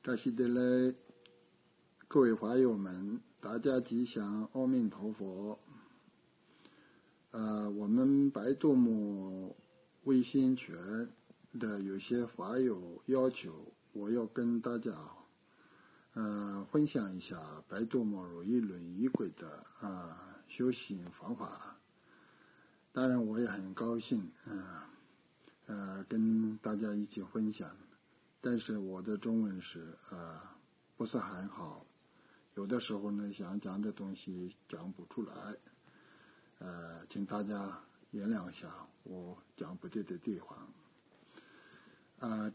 扎西德勒，各位法友们，大家吉祥，阿弥陀佛。我们白度母微信群的有些法友要求，我要跟大家分享一下白度母如意轮仪轨的修行方法。当然我也很高兴跟大家一起分享，但是我的中文是不是很好，有的时候呢想讲的东西讲不出来，请大家原谅一下我讲不对的地方。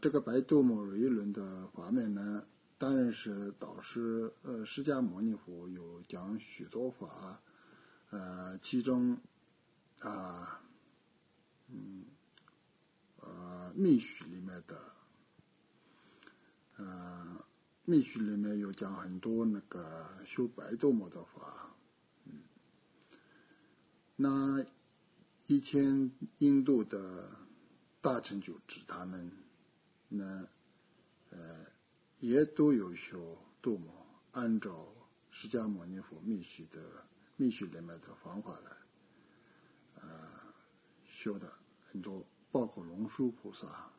这个白度母如意轮的法门呢，当然是导师释迦牟尼佛有讲许多法，其中密许里面的密许里面有讲很多那个修白度母的法。那以前印度的大乘九支他们呢也都有修度母，按照释迦牟尼佛密许里面的方法来修的很多，包括龙树菩萨。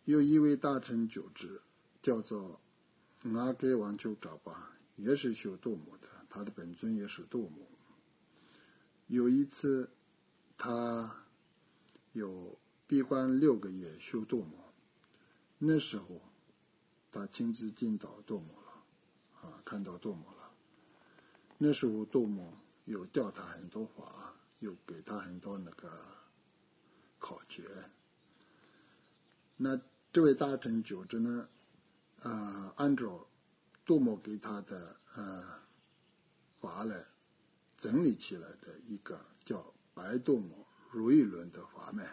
有一位大乘九支叫做阿给王丘扎巴，也是修度母的，他的本尊也是度母。有一次他有闭关6个月修度母，那时候他亲自见到度母了，看到度母了。那时候度母有教他很多法，有给他很多那个考诀。那这位大乘九支呢按照度母给他的法来整理起来的一个叫白度母如意轮的法门，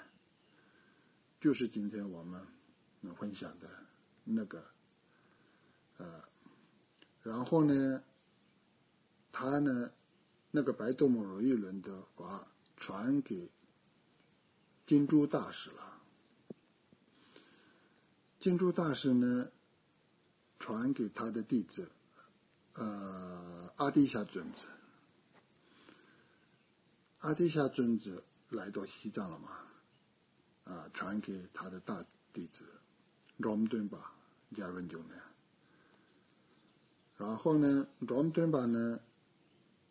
就是今天我们分享的那个然后呢他呢那个白度母如意轮的法传给金珠大师了。金珠大师呢传给他的弟子阿底夏尊者。阿底夏尊者来到西藏了嘛，传给他的大弟子罗姆敦巴加润久呢。然后呢罗姆敦巴呢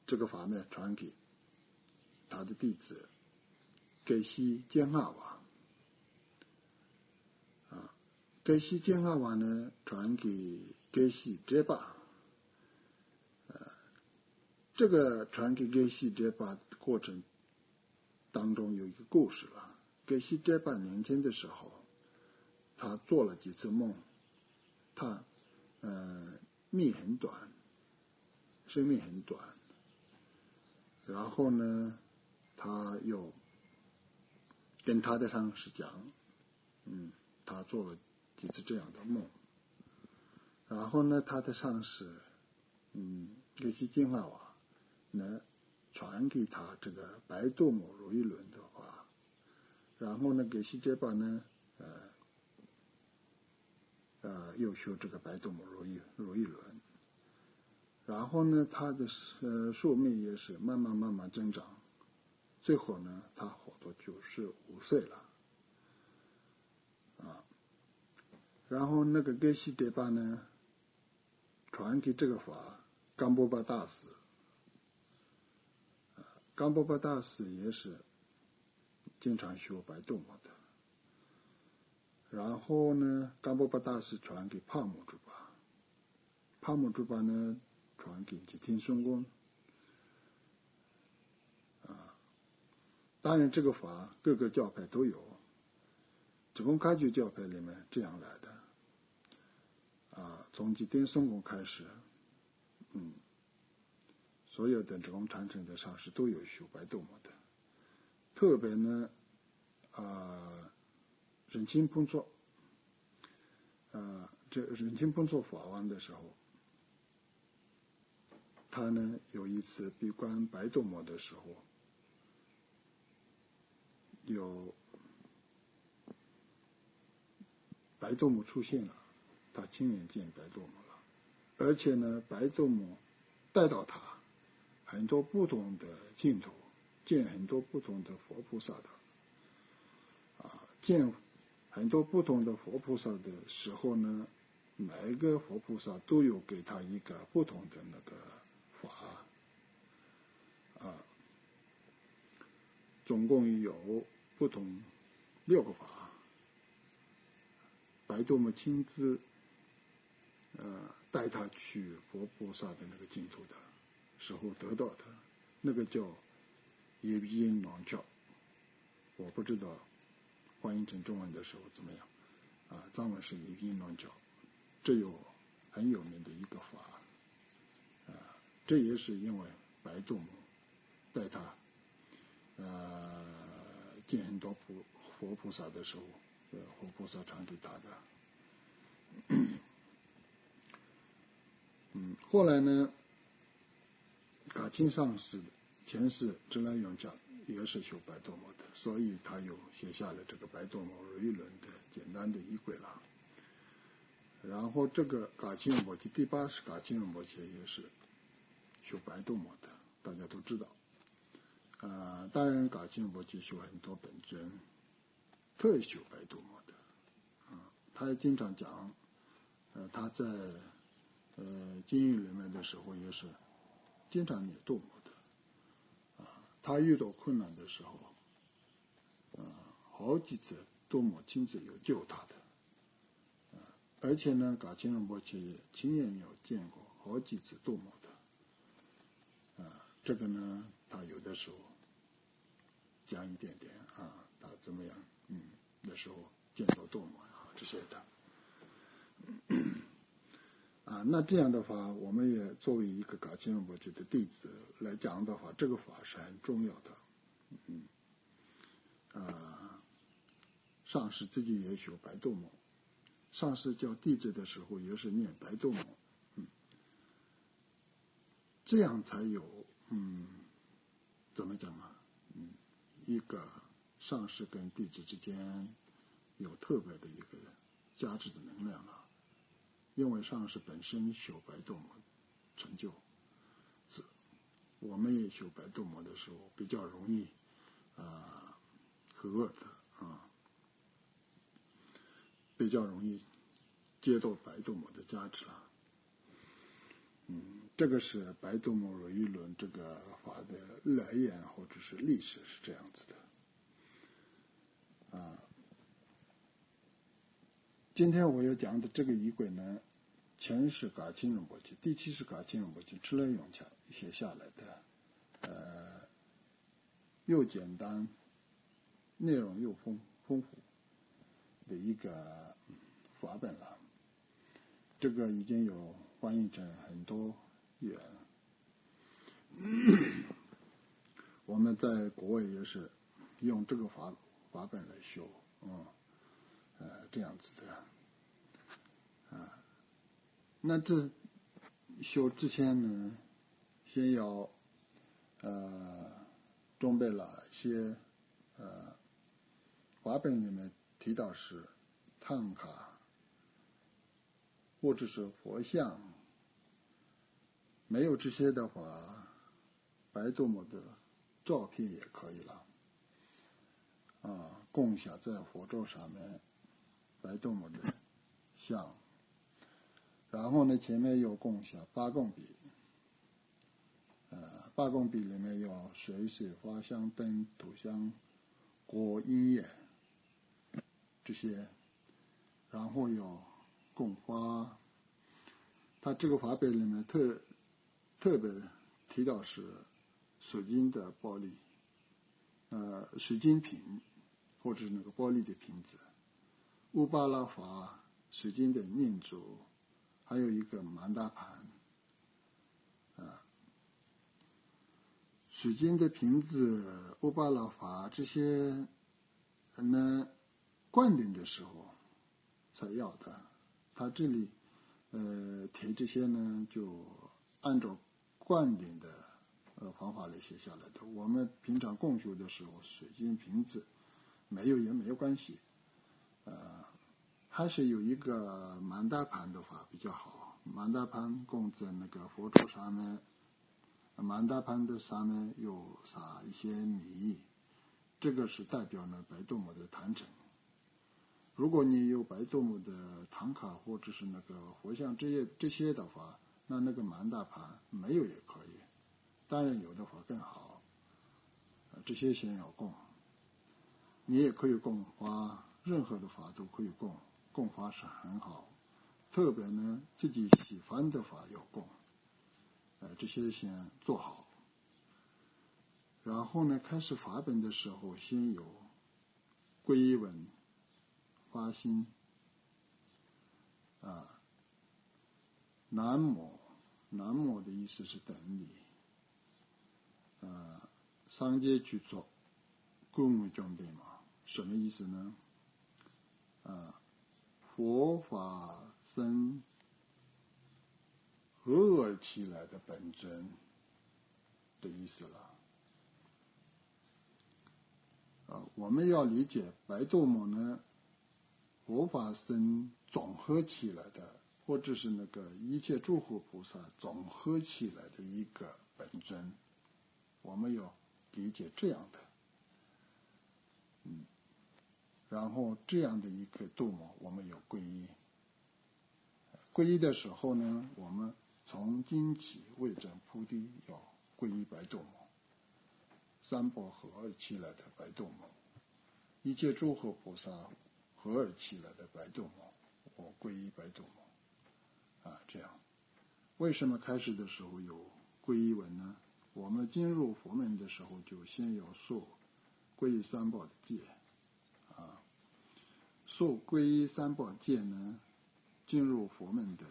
这个法门传给他的弟子给西坚阿瓦，给西坚阿瓦呢传给给西哲巴。这个传给给西哲巴的过程当中有一个故事了。给西哲巴年轻的时候，他做了几次梦，他命很短，生命很短。然后呢他又跟他的上师讲他做了几次这样的梦。然后呢他的上师给西金阿瓦呢传给他这个白度母如意轮的话，然后呢给西哲巴呢又修这个白度母如意轮。然后呢他的寿命也是慢慢增长，最后呢他活到95岁了然后那个给西哲巴呢传给这个法冈波巴大师。冈波巴大师也是经常修白度母的。然后呢冈波巴大师传给帕姆珠巴，帕姆珠巴呢传给吉天松公。当然这个法各个教派都有，只公开觉教派里面这样来的从吉天松公开始所有的这种传承的上师都有修白度母的。特别呢忍钦碰作这忍钦碰作法王的时候，他呢有一次闭关白度母的时候，有白度母出现了，他亲眼见白度母了，而且呢，白度母带到他很多不同的镜头，见很多不同的佛菩萨的见很多不同的佛菩萨的时候呢，每一个佛菩萨都有给他一个不同的那个法总共有不同6个法，白度母亲自带他去佛菩萨的那个净土的时候得到的，那个叫耶比音囊教，我不知道翻译成中文的时候怎么样藏文是耶比音囊教，这有很有名的一个法这也是因为白度母带他见很多佛菩萨的时候，佛菩萨传给他的。后来呢，噶钦上师前世支来永嘉也是修白度母的，所以他又写下了这个白度母如意轮的简单的仪轨了。然后这个噶钦仁波切第8世噶钦仁波切也是修白度母的，大家都知道。当然噶钦仁波切修很多本尊，特修白度母的。他也经常讲，他在监狱里面的时候也是经常念度母的。他遇到困难的时候，好几次度母亲自有救他的。而且呢，噶钦仁波切也亲眼有见过好几次度母的。这个呢，他有的时候讲一点点他怎么样，那时候见到度母这些的。那这样的话，我们也作为一个噶钦仁波切的弟子来讲的话，这个法是很重要的。上师自己也修白度母，上师教弟子的时候也是念白度母，这样才有怎么讲一个上师跟弟子之间有特别的一个加持的能量了。因为上师本身修白度母成就，我们也修白度母的时候比较容易和的比较容易接到白度母的加持了。这个是白度母如意轮这个法的来源或者是历史是这样子的。今天我要讲的这个仪轨呢，前世噶钦仁波切第7世噶钦仁波切支来永嘉写下来的，又简单，内容又丰富的一个法本了。这个已经有翻译成很多语言，我们在国外也是用这个法本来修这样子的那这修之前呢，先要准备了一些法本里面提到是唐卡或者是佛像，没有这些的话，白度母的照片也可以了供下在佛桌上面白度母的像，然后呢前面有供下八供笔，八供笔里面有水花香灯土香果音乐这些，然后有供花。他这个法本里面特别提到是水晶的玻璃水晶瓶或者是那个玻璃的瓶子，乌巴拉法水晶的念珠，还有一个曼达盘水晶的瓶子乌巴拉法这些呢灌顶的时候才要的，他这里提这些呢就按照灌顶的方法来写下来的。我们平常共修的时候水晶瓶子没有也没有关系还是有一个满大盘的话比较好。满大盘供在那个佛桌上面，满大盘的上面有撒一些米，这个是代表呢白度母的坛城。如果你有白度母的唐卡或者是那个佛像这些的话，那个满大盘没有也可以，当然有的话更好。这些先要供，你也可以供花，任何的法都可以供，供花是很好。特别呢自己喜欢的法要供，这些先做好。然后呢开始法本的时候，先有皈依文、发心南无，南无的意思是等你，上阶去做供物准备嘛，什么意思呢？佛法僧合而起来的本尊的意思了。我们要理解白度母呢，佛法僧总合起来的，或者是那个一切诸佛菩萨总合起来的一个本尊，我们要理解这样的。然后这样的一个度母，我们有皈依。皈依的时候呢，我们从今起为证菩提，要皈依白度母，三宝合而起来的白度母，一切诸佛菩萨合而起来的白度母，我皈依白度母。这样，为什么开始的时候有皈依文呢？我们进入佛门的时候，就先要受皈依三宝的戒。受皈依三宝戒呢，进入佛门的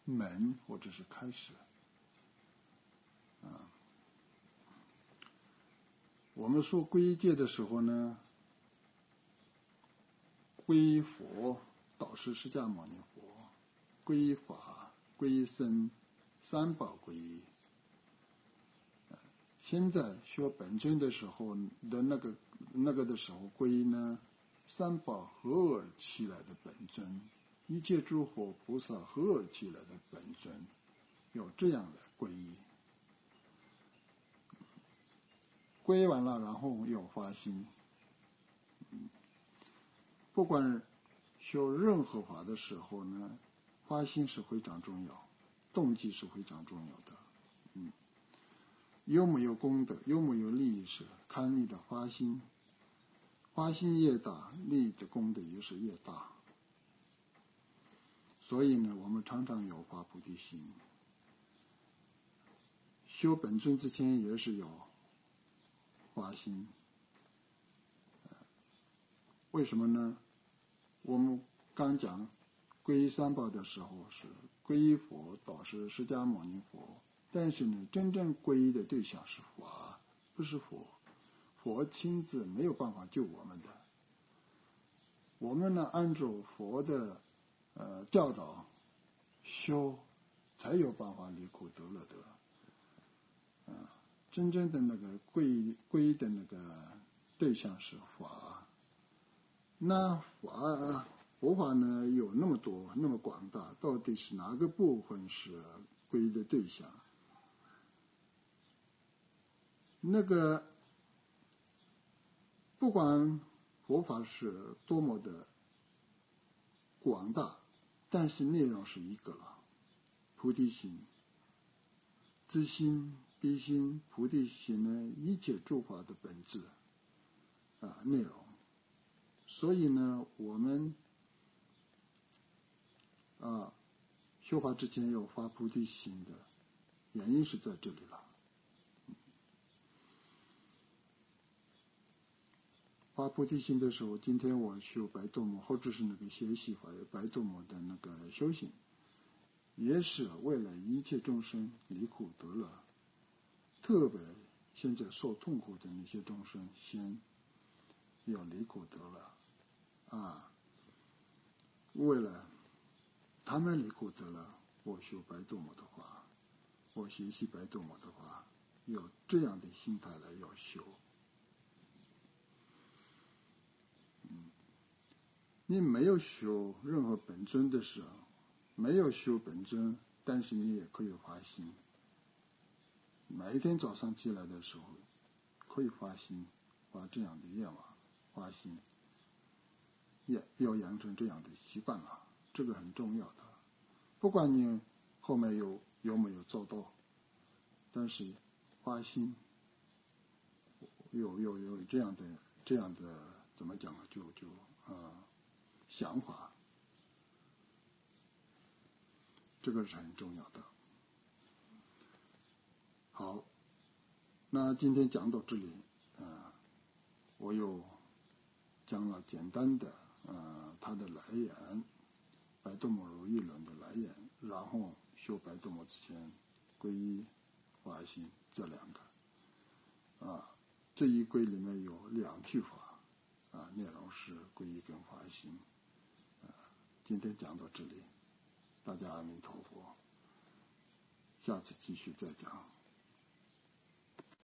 门或者是开始。我们受皈依戒的时候呢，皈依佛，导师释迦牟尼佛，皈依法，皈依僧，三宝皈依。现在学本尊的时候的那个的时候皈依呢，三宝合而起来的本尊，一切诸佛菩萨合而起来的本尊，有这样的皈依。皈依完了，然后要发心。不管修任何法的时候呢，发心是非常重要，动机是非常重要的。有没有功德，有没有利益，是看你的发心。发心越大，利益的功德也是越大。所以呢，我们常常要发菩提心。修本尊之前也是要发心。为什么呢？我们刚讲皈依三宝的时候是皈依佛，导师释迦牟尼佛，但是呢，真正皈依的对象是法，不是佛。佛亲自没有办法救我们的。我们呢，按照佛的教导修，才有办法离苦得乐得。真正的那个皈依的那个对象是法。那佛法呢有那么多那么广大，到底是哪个部分是皈依的对象？那个不管佛法是多么的广大，但是内容是一个了，菩提心。自心、必心、菩提心呢，一切诸法的本质内容。所以呢，我们修法之前要发菩提心的原因是在这里了。发菩提心的时候，今天我修白度母，或者是那个学习法白度母的那个修行，也是为了一切众生离苦得乐。特别现在受痛苦的那些众生，先要离苦得乐为了他们离苦得乐，我修白度母的话，我学习白度母的话，有这样的心态来要修。你没有修任何本尊的时候，没有修本尊，但是你也可以发心。每一天早上起来的时候，可以发心，发这样的愿望，发心，也要养成这样的习惯了，这个很重要的。不管你后面有没有做到，但是发心有这样的怎么讲呢？想法，这个是很重要的。好，那今天讲到这里，我又讲了简单的它的来源，白度母如意论的来源，然后修白度母之前皈依发心这两个这一规里面有两句法内容是皈依跟发心。今天讲到这里，大家阿弥陀佛，下次继续再讲。